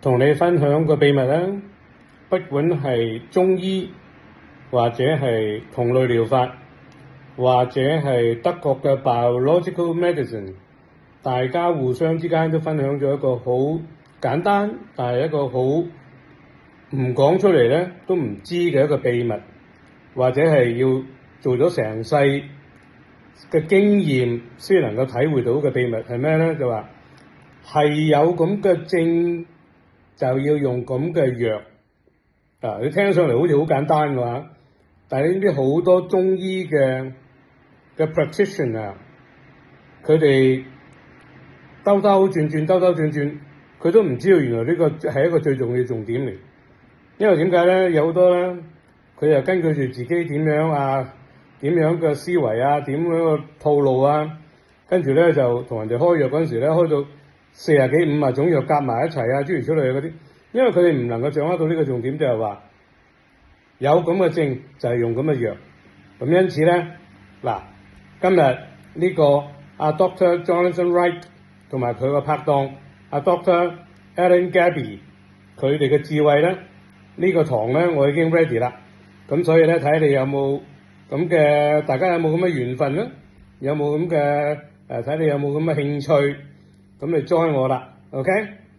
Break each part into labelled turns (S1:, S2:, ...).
S1: 同你分享個秘密啦，不管係中醫或者係同類療法，或者係德國嘅 biological medicine， 大家互相之間都分享咗一個好簡單，但係一個好唔講出嚟咧都唔知嘅一個秘密，或者係要做咗成世嘅經驗先能夠體會到嘅秘密係咩咧？就話係有咁嘅症就要用咁嘅藥啊！你聽上嚟好似好簡單嘅話，但係呢啲好多中醫嘅 practitioner， 佢哋兜兜轉轉，佢都唔知道原來呢個係一個最重要嘅重點嚟。因為點解咧？有好多咧，佢又根據住自己點樣嘅思維啊，點樣嘅套路啊，跟住咧就同人哋開藥嗰陣時咧，開到40幾50種藥夾埋一齊啊，諸如此類嗰啲。因為佢哋唔能夠掌握到呢個重點，就係話有咁嘅症就係用咁嘅藥。咁因此咧，嗱，今日呢個阿 Dr. Jonathan Wright 同埋佢個拍檔阿 Dr. Alan Gabby 佢哋嘅智慧咧，呢個堂咧我已經 ready 啦。咁所以咧，睇你有冇咁嘅，大家有冇咁嘅緣分咧？有冇咁嘅睇你有冇咁嘅興趣，咁你 join 我啦。OK，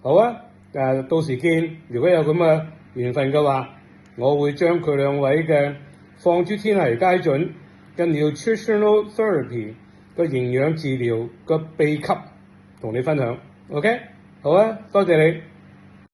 S1: 好啊。到時見，如果有咁嘅緣分嘅話，我會將佢兩位嘅放諸天下皆準嘅 nutritional therapy 個營養治療個秘笈同你分享。OK， 好啊，多謝你。